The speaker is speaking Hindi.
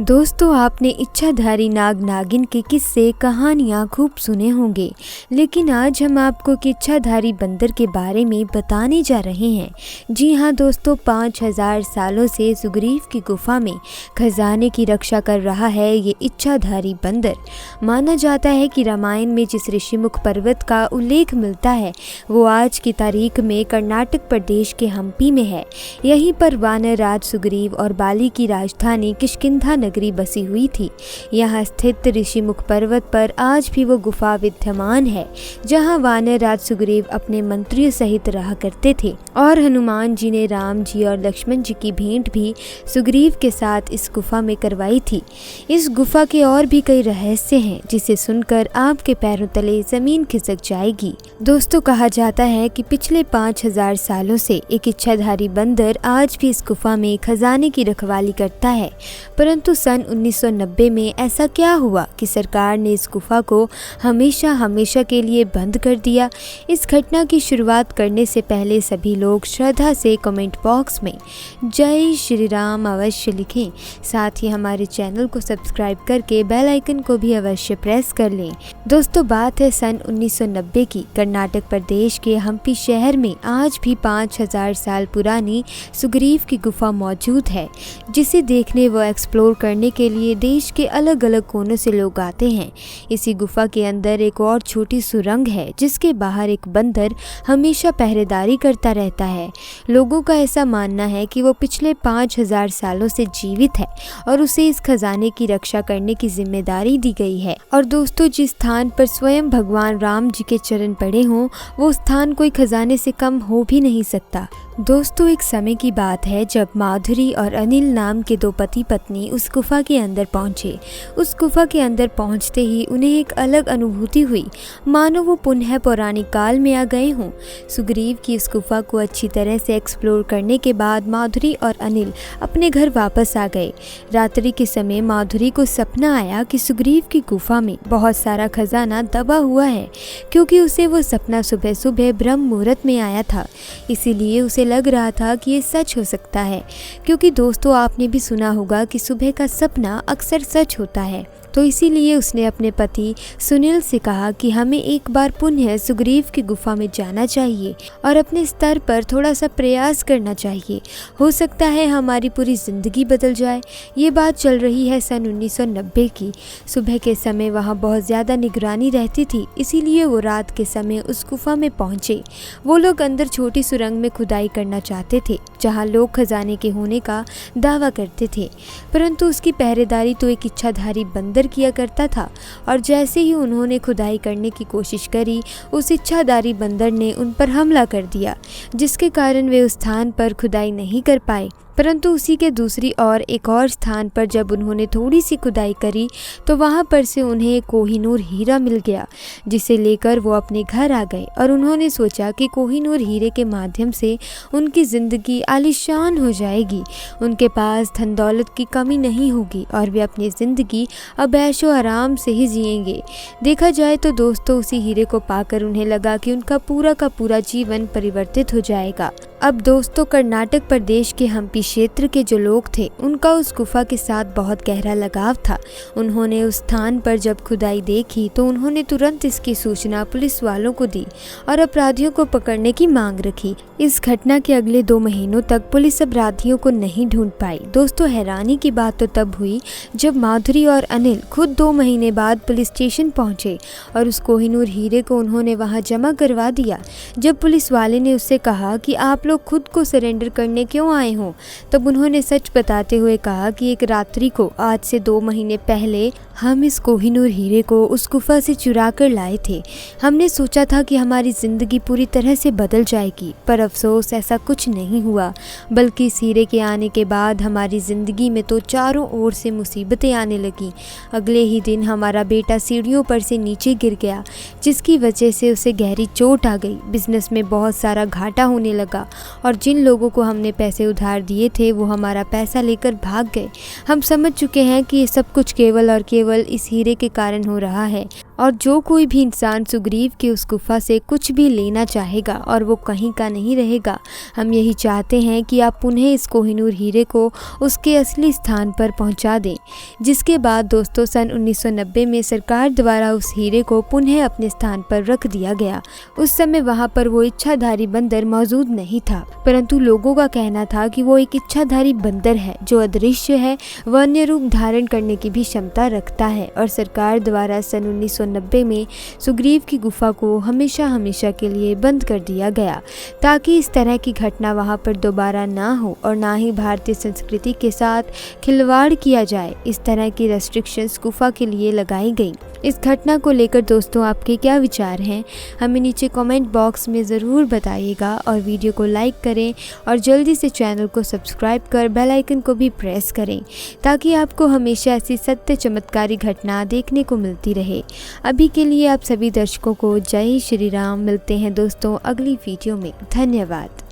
दोस्तों, आपने इच्छाधारी नाग नागिन के किस्से कहानियाँ खूब सुने होंगे, लेकिन आज हम आपको एक इच्छाधारी बंदर के बारे में बताने जा रहे हैं। जी हाँ दोस्तों, 5000 सालों से सुग्रीव की गुफा में खजाने की रक्षा कर रहा है ये इच्छाधारी बंदर। माना जाता है कि रामायण में जिस ऋषिमुख पर्वत का उल्लेख मिलता है वो आज की तारीख में कर्नाटक प्रदेश के हम्पी में है। यहीं पर वानर राज सुग्रीव और बाली की राजधानी किष्किंधा नगरी बसी हुई थी। यहाँ स्थित ऋषिमुख पर्वत पर आज भी वो गुफा विद्यमान है जहाँ वानर राज सुग्रीव अपने मंत्रियों सहित रहा करते थे और हनुमान जी ने राम जी और लक्ष्मण जी की भेंट भी सुग्रीव के साथ इस गुफा में करवाई थी। इस गुफा के और भी कई रहस्य हैं जिसे सुनकर आपके पैरों तले जमीन खिसक जाएगी। दोस्तों, कहा जाता है कि पिछले 5000 सालों से एक इच्छाधारी बंदर आज भी इस गुफा में खजाने की रखवाली करता है, परंतु सन 1990 में ऐसा क्या हुआ कि सरकार ने इस गुफा को हमेशा के लिए बंद कर दिया। इस घटना की शुरुआत करने से पहले सभी लोग श्रद्धा से कमेंट बॉक्स में जय श्री राम अवश्य लिखें। साथ ही हमारे चैनल को सब्सक्राइब करके बेल आइकन को भी अवश्य प्रेस कर लें। दोस्तों, बात है सन 1990 की। कर्नाटक प्रदेश के हम्पी शहर में आज भी 5000 साल पुरानी सुग्रीव की गुफा मौजूद है, जिसे देखने व एक्सप्लोर करने के लिए देश के अलग अलग कोनों से लोग आते हैं। इसी गुफा के अंदर एक और छोटी सुरंग है जिसके बाहर एक बंदर हमेशा पहरेदारी करता रहता है। लोगों का ऐसा मानना है कि वो पिछले 5000 सालों से जीवित है और उसे इस खजाने की रक्षा करने की जिम्मेदारी दी गई है। और दोस्तों, जिस स्थान पर स्वयं भगवान राम जी के चरण पड़े हों वो स्थान कोई खजाने से कम हो भी नहीं सकता। दोस्तों, एक समय की बात है जब माधुरी और अनिल नाम के दो पति पत्नी उस गुफा के अंदर पहुंचे। उस गुफा के अंदर पहुंचते ही उन्हें एक अलग अनुभूति हुई, मानो वो पुनः पौराणिक काल में आ गए हों। सुग्रीव की इस गुफा को अच्छी तरह से एक्सप्लोर करने के बाद माधुरी और अनिल अपने घर वापस आ गए। रात्रि के समय माधुरी को सपना आया कि सुग्रीव की गुफा में बहुत सारा खजाना दबा हुआ है, क्योंकि उसे वो सपना सुबह सुबह ब्रह्म मुहूर्त में आया था। इसीलिए उसे लग रहा था कि ये सच हो सकता है, क्योंकि दोस्तों आपने भी सुना होगा कि सुबह का सपना अक्सर सच होता है। तो इसीलिए उसने अपने पति सुनील से कहा कि हमें एक बार पुनः सुग्रीव की गुफा में जाना चाहिए और अपने स्तर पर थोड़ा सा प्रयास करना चाहिए। हो सकता है हमारी पूरी ज़िंदगी बदल जाए। ये बात चल रही है सन 1990 की। सुबह के समय वहाँ बहुत ज़्यादा निगरानी रहती थी, इसीलिए वो रात के समय उस गुफा में पहुँचे। वो लोग अंदर छोटी सुरंग में खुदाई करना चाहते थे जहाँ लोग खजाने के होने का दावा करते थे, परंतु उसकी पहरेदारी तो एक इच्छाधारी बंदर किया करता था। और जैसे ही उन्होंने खुदाई करने की कोशिश करी, उस इच्छाधारी बंदर ने उन पर हमला कर दिया, जिसके कारण वे उस स्थान पर खुदाई नहीं कर पाए। परंतु उसी के दूसरी ओर एक और स्थान पर जब उन्होंने थोड़ी सी खुदाई करी तो वहाँ पर से उन्हें एक कोहिनूर हीरा मिल गया, जिसे लेकर वो अपने घर आ गए और उन्होंने सोचा कि कोहिनूर हीरे के माध्यम से उनकी ज़िंदगी आलीशान हो जाएगी। उनके पास धन दौलत की कमी नहीं होगी और वे अपनी ज़िंदगी अब ऐशो आराम से ही जिएंगे। देखा जाए तो दोस्तों, उसी हीरे को पाकर उन्हें लगा कि उनका पूरा का पूरा जीवन परिवर्तित हो जाएगा। अब दोस्तों, कर्नाटक प्रदेश के हम्पी क्षेत्र के जो लोग थे उनका उस गुफा के साथ बहुत गहरा लगाव था। उन्होंने उस स्थान पर जब खुदाई देखी तो उन्होंने तुरंत इसकी सूचना पुलिस वालों को दी और अपराधियों को पकड़ने की मांग रखी। इस घटना के अगले 2 महीनों तक पुलिस अपराधियों को नहीं ढूंढ पाई। दोस्तों, हैरानी की बात तो तब हुई जब माधुरी और अनिल खुद 2 महीने बाद पुलिस स्टेशन पहुंचे और उस कोहिनूर हीरे को उन्होंने वहां जमा करवा दिया। जब पुलिस वाले ने उससे कहा कि आप लोग खुद को सरेंडर करने क्यों आए हो, तब उन्होंने सच बताते हुए कहा कि एक रात्रि को आज से 2 महीने पहले हम इस कोहिनूर हीरे को उस गुफा से चुरा कर लाए थे। हमने सोचा था कि हमारी ज़िंदगी पूरी तरह से बदल जाएगी, पर अफसोस ऐसा कुछ नहीं हुआ, बल्कि इस हीरे के आने के बाद हमारी ज़िंदगी में तो चारों ओर से मुसीबतें आने लगीं। अगले ही दिन हमारा बेटा सीढ़ियों पर से नीचे गिर गया, जिसकी वजह से उसे गहरी चोट आ गई। बिजनेस में बहुत सारा घाटा होने लगा और जिन लोगों को हमने पैसे उधार दिए थे वो हमारा पैसा लेकर भाग गए। हम समझ चुके हैं कि ये सब कुछ केवल और केवल इस हीरे के कारण हो रहा है। और जो कोई भी इंसान सुग्रीव के उस गुफा से कुछ भी लेना चाहेगा और वो कहीं का नहीं रहेगा। हम यही चाहते हैं कि आप पुनः इस कोहिनूर हीरे को उसके असली स्थान पर पहुंचा दें। जिसके बाद दोस्तों सन 1990 में सरकार द्वारा उस हीरे को पुनः अपने स्थान पर रख दिया गया। उस समय वहां पर वो इच्छाधारी बंदर मौजूद नहीं था, परंतु लोगों का कहना था कि वो एक इच्छाधारी बंदर है जो अदृश्य है, वह अन्य रूप धारण करने की भी क्षमता रखता है और सरकार द्वारा सन 1990 में सुग्रीव की गुफा को हमेशा हमेशा के लिए बंद कर दिया गया ताकि इस तरह की घटना वहां पर दोबारा ना हो और ना ही भारतीय संस्कृति के साथ खिलवाड़ किया जाए। इस तरह की रेस्ट्रिक्शंस गुफा के लिए लगाई गई। इस घटना को लेकर दोस्तों आपके क्या विचार हैं, हमें नीचे कमेंट बॉक्स में ज़रूर बताइएगा और वीडियो को लाइक करें और जल्दी से चैनल को सब्सक्राइब कर बेल आइकन को भी प्रेस करें ताकि आपको हमेशा ऐसी सत्य चमत्कारी घटना देखने को मिलती रहे। अभी के लिए आप सभी दर्शकों को जय श्री राम। मिलते हैं दोस्तों अगली वीडियो में। धन्यवाद।